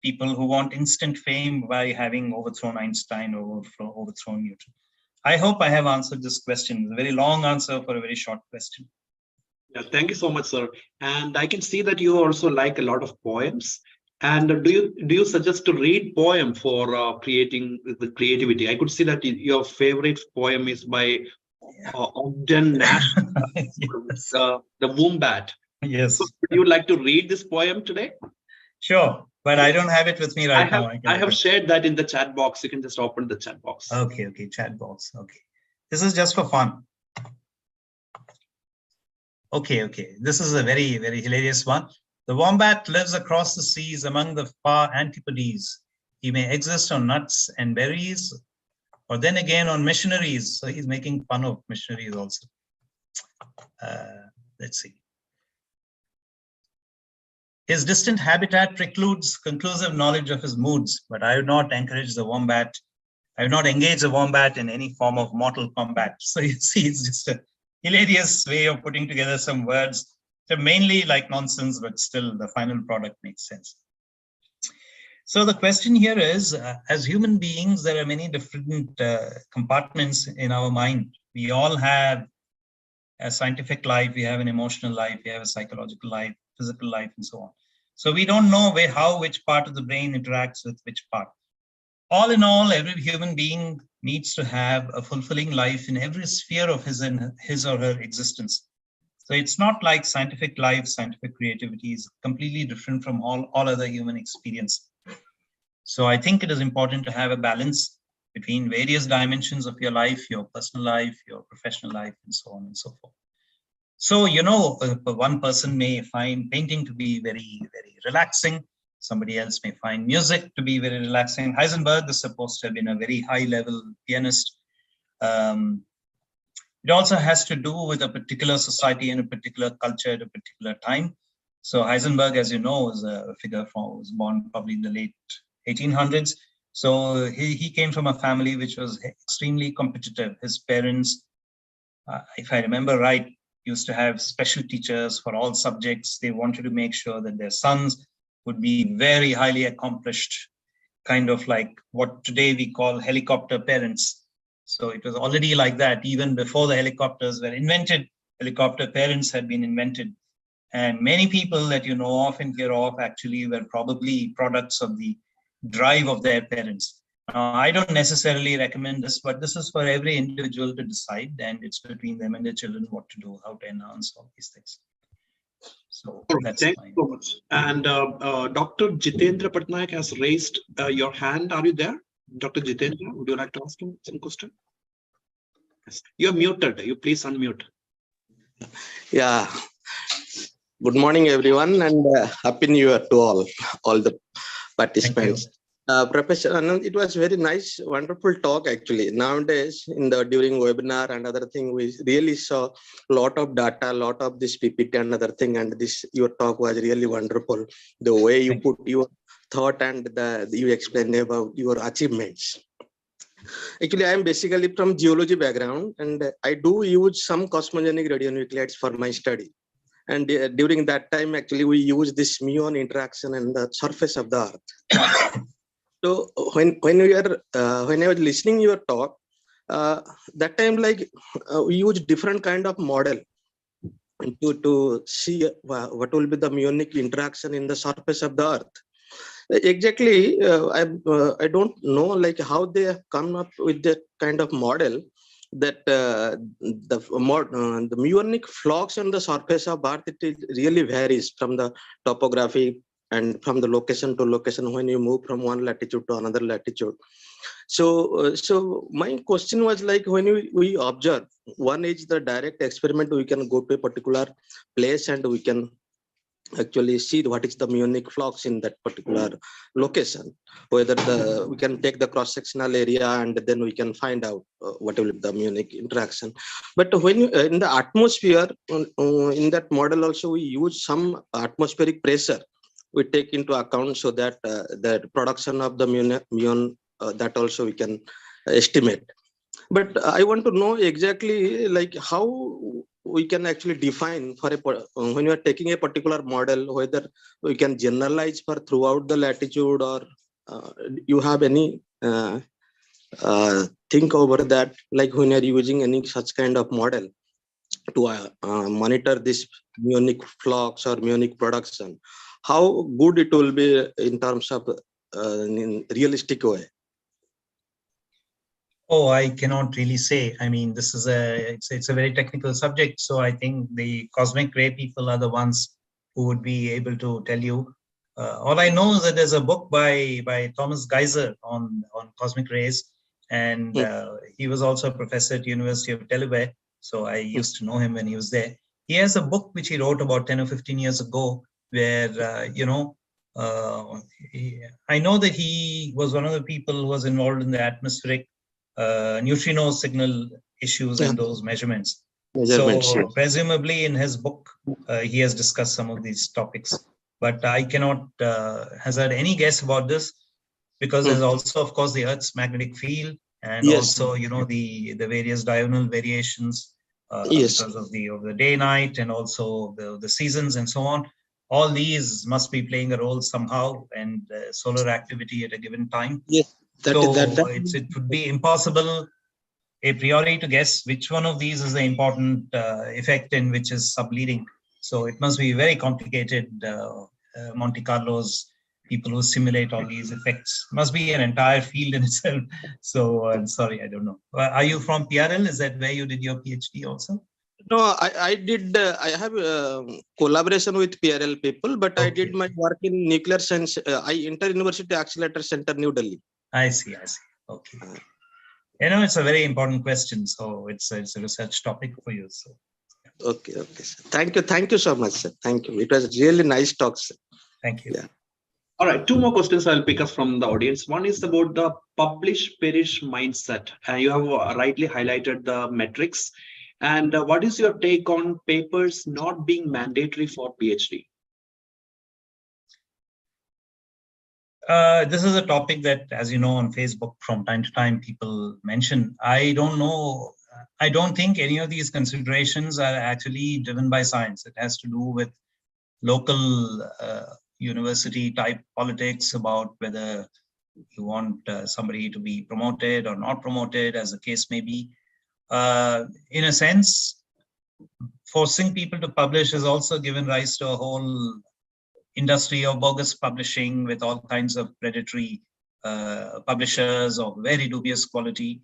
B: people who want instant fame by having overthrown Einstein or overthrown Newton. I hope I have answered this question. It's a very long answer for a very short question.
A: Yeah, thank you so much, sir. And I can see that you also like a lot of poems. And do you suggest to read poem for creating the creativity? I could see that your favorite poem is by Ogden Nash,
B: Yes.
A: the Wombat.
B: Yes.
A: So would you like to read this poem today?
B: Sure, but I don't have it with me right now.
A: I have shared that in the chat box. You can just open the chat box.
B: Okay, chat box. Okay. This is just for fun. Okay. This is a very, very hilarious one. The wombat lives across the seas among the far antipodes. He may exist on nuts and berries, or then again on missionaries. So he's making fun of missionaries also. Let's see. His distant habitat precludes conclusive knowledge of his moods, but I would not encourage the wombat. I would not engage the wombat in any form of mortal combat. So you see, it's just a hilarious way of putting together some words. They're mainly like nonsense, but still the final product makes sense. So the question here is, as human beings, there are many different compartments in our mind. We all have a scientific life, we have an emotional life, we have a psychological life, physical life, and so on. So we don't know how which part of the brain interacts with which part. All in all, every human being needs to have a fulfilling life in every sphere of his or her existence. So it's not like scientific life, scientific creativity is completely different from all other human experience. So I think it is important to have a balance between various dimensions of your life, your personal life, your professional life, and so on and so forth. So, one person may find painting to be very, very relaxing. Somebody else may find music to be very relaxing. Heisenberg is supposed to have been a very high-level pianist. It also has to do with a particular society and a particular culture at a particular time. So Heisenberg, as you know, is a figure was born probably in the late 1800s. So he came from a family which was extremely competitive. His parents, if I remember right, used to have special teachers for all subjects. They wanted to make sure that their sons would be very highly accomplished, kind of like what today we call helicopter parents. So it was already like that. Even before the helicopters were invented, helicopter parents had been invented. And many people that you know of and hear of actually were probably products of the drive of their parents. I don't necessarily recommend this, but this is for every individual to decide, and it's between them and their children what to do, how to enhance all these things. So that's
A: Thank you so much. And Dr. Jitendra Patnaik has raised your hand. Are you there? Dr. Jitendra, would you like to ask him some question? Yes. You're muted. You please unmute.
E: Yeah. Good morning, everyone, and happy New Year to all the participants. Professor Anand, it was very nice, wonderful talk actually. Nowadays, during webinar and other thing, we really saw a lot of data, a lot of this PPT and other thing, and your talk was really wonderful. The way you put your thought and you explained about your achievements. Actually, I am basically from geology background, and I do use some cosmogenic radionuclides for my study. And during that time, actually, we use this muon interaction and the surface of the Earth. So when I was listening your talk, that time we use different kind of model to see what will be the muonic interaction in the surface of the Earth. Exactly, I don't know how they have come up with that kind of model that the muonic flux on the surface of Earth, it really varies from the topography and from the location to location when you move from one latitude to another latitude. So my question was like, when we observe, one is the direct experiment, we can go to a particular place and we can actually see what is the Munich flux in that particular location, whether we can take the cross-sectional area and then we can find out what will be the Munich interaction. But when in the atmosphere, in that model also we use some atmospheric pressure we take into account, so that the production of the muon that also we can estimate. But I want to know exactly like how we can actually define for when you are taking a particular model, whether we can generalize for throughout the latitude, or you have any think over that, like when you are using any such kind of model to monitor this Munich flux or Munich production, how good it will be in terms of in realistic way?
B: Oh, I cannot really say. I mean, this is it's a very technical subject. So I think the cosmic ray people are the ones who would be able to tell you. All I know is that there's a book by Thomas Geiser on cosmic rays, and he was also a professor at University of Delaware. So I used to know him when he was there. He has a book which he wrote about 10 or 15 years ago, where I know that he was one of the people who was involved in the atmospheric neutrino signal issues and those measurements. So presumably in his book, he has discussed some of these topics, but I cannot hazard any guess about this, because there's also, of course, the Earth's magnetic field, and also, the various diurnal variations because of the day night, and also the seasons and so on. All these must be playing a role somehow, and solar activity at a given time. It would be impossible a priori to guess which one of these is the important effect and which is subleading. So it must be very complicated. Monte Carlo's people who simulate all these effects must be an entire field in itself. So I'm sorry, I don't know. Are you from PRL? Is that where you did your PhD also?
E: No, I did. I have collaboration with PRL people, but I did my work in nuclear science. Inter-University Accelerator Center, New Delhi.
B: I see. Okay. It's a very important question. So it's a research topic for you. So.
E: Okay, sir. Thank you so much, sir. Thank you. It was really nice talk, sir.
B: Thank you.
E: Yeah.
A: All right, two more questions I'll pick up from the audience. One is about the publish-perish mindset. You have rightly highlighted the metrics. And what is your take on papers not being mandatory for PhD?
B: This is a topic that, as you know, on Facebook from time to time people mention. I don't know. I don't think any of these considerations are actually driven by science. It has to do with local university type politics about whether you want somebody to be promoted or not promoted, as the case may be. In a sense, forcing people to publish has also given rise to a whole industry of bogus publishing with all kinds of predatory publishers of very dubious quality,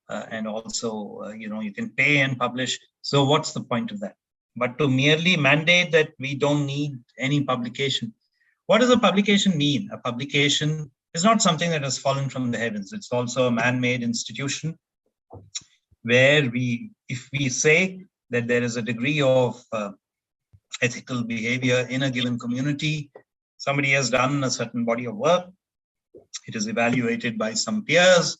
B: and also you can pay and publish. So what's the point of that? But to merely mandate that we don't need any publication. What does a publication mean? A publication is not something that has fallen from the heavens. It's also a man-made institution where if we say that there is a degree of ethical behavior in a given community, somebody has done a certain body of work, it is evaluated by some peers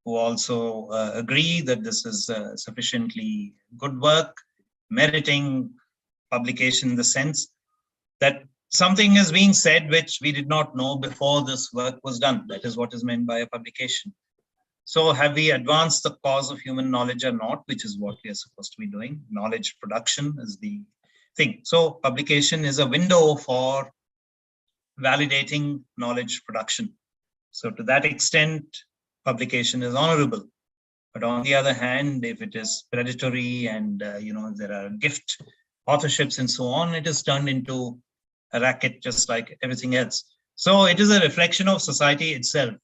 B: who also agree that this is sufficiently good work, meriting publication in the sense that something is being said which we did not know before this work was done. That is what is meant by a publication. So have we advanced the cause of human knowledge or not, which is what we are supposed to be doing? Knowledge production is the thing. So publication is a window for validating knowledge production. So to that extent, publication is honorable. But on the other hand, if it is predatory and there are gift authorships and so on, it is turned into a racket just like everything else. So it is a reflection of society itself.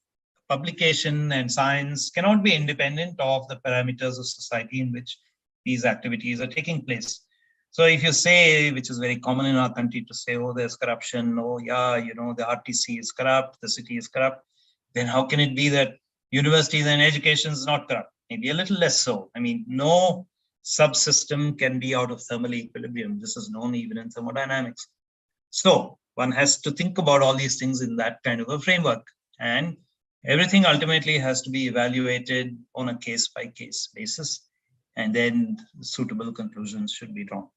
B: Publication and science cannot be independent of the parameters of society in which these activities are taking place. So if you say, which is very common in our country to say, oh, there's corruption, oh yeah, the RTC is corrupt, the city is corrupt, then how can it be that universities and education is not corrupt? Maybe a little less so. I mean, no subsystem can be out of thermal equilibrium. This is known even in thermodynamics. So one has to think about all these things in that kind of a framework. And everything ultimately has to be evaluated on a case-by-case basis. And then suitable conclusions should be drawn.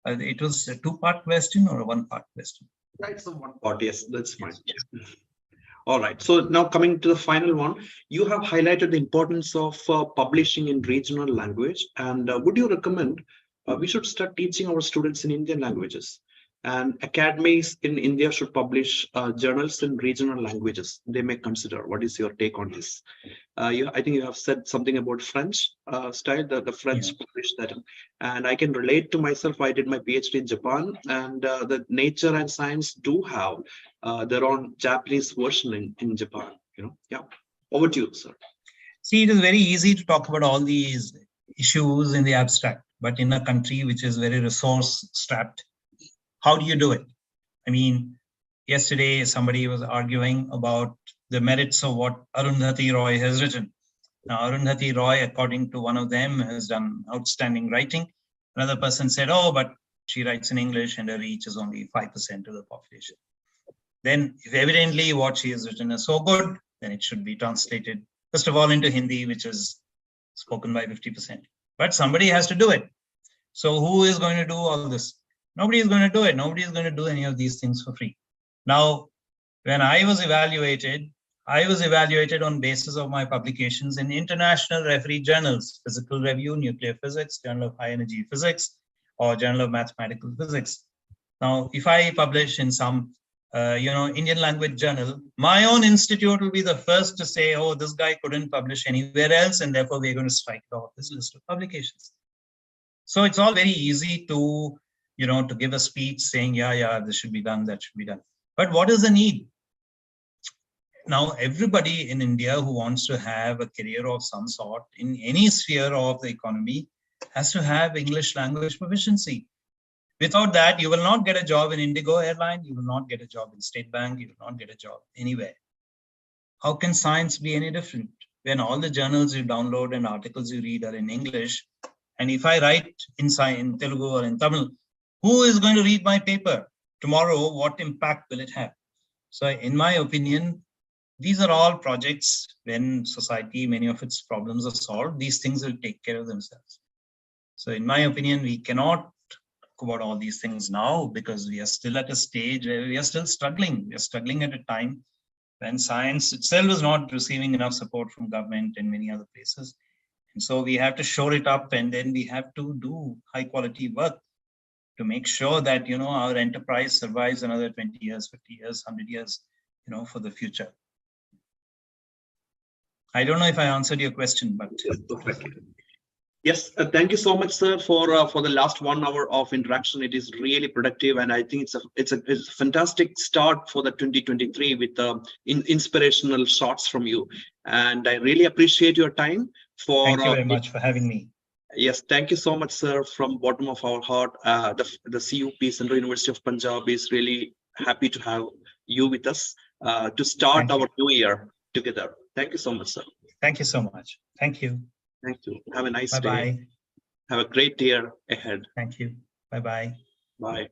B: It was a two-part question or a one-part question?
A: That's a one part, yes, that's fine. All right, so now coming to the final one, you have highlighted the importance of publishing in regional language, and would you recommend we should start teaching our students in Indian languages? And academies in India should publish journals in regional languages. They may consider. What is your take on this? I think you have said something about French style, the French published that. And I can relate to myself. I did my PhD in Japan, and the Nature and Science do have their own Japanese version in Japan. Yeah. Over to you, sir.
B: See, it is very easy to talk about all these issues in the abstract, but in a country which is very resource strapped, how do you do it? I mean, yesterday somebody was arguing about the merits of what Arundhati Roy has written. Now, Arundhati Roy, according to one of them, has done outstanding writing. Another person said, oh, but she writes in English and her reach is only 5% of the population. Then, if evidently what she has written is so good, then it should be translated, first of all, into Hindi, which is spoken by 50%. But somebody has to do it. So who is going to do all this? Nobody is going to do it. Nobody is going to do any of these things for free. Now, when I was evaluated on basis of my publications in international referee journals, Physical Review, Nuclear Physics, Journal of High Energy Physics, or Journal of Mathematical Physics. Now, if I publish in some, Indian language journal, my own institute will be the first to say, oh, this guy couldn't publish anywhere else, and therefore we're going to strike it off this list of publications. So it's all very easy to to give a speech saying, yeah, this should be done, that should be done. But what is the need? Now, everybody in India who wants to have a career of some sort in any sphere of the economy has to have English language proficiency. Without that, you will not get a job in Indigo Airline, you will not get a job in State Bank, you will not get a job anywhere. How can science be any different when all the journals you download and articles you read are in English? And if I write in Telugu or in Tamil, who is going to read my paper? Tomorrow, what impact will it have? So in my opinion, these are all projects when society, many of its problems are solved, these things will take care of themselves. So in my opinion, we cannot talk about all these things now because we are still at a stage where we are still struggling. We are struggling at a time when science itself is not receiving enough support from government and many other places. And so we have to shore it up, and then we have to do high quality work to make sure that, our enterprise survives another 20 years, 50 years, 100 years, for the future. I don't know if I answered your question, but.
A: Yes, thank you so much, sir, for the last 1 hour of interaction. It is really productive, and I think it's a fantastic start for the 2023 with inspirational shots from you. And I really appreciate your time.
B: Thank you very much for having me.
A: Yes, thank you so much, sir, from bottom of our heart. The CUP, Central University of Punjab, is really happy to have you with us to start our new year together. Thank you so much, sir.
B: Thank you so much. Thank you.
A: Thank you. Have a nice
B: Bye-bye.
A: day. Have a great year ahead.
B: Thank you. Bye-bye.
A: Bye.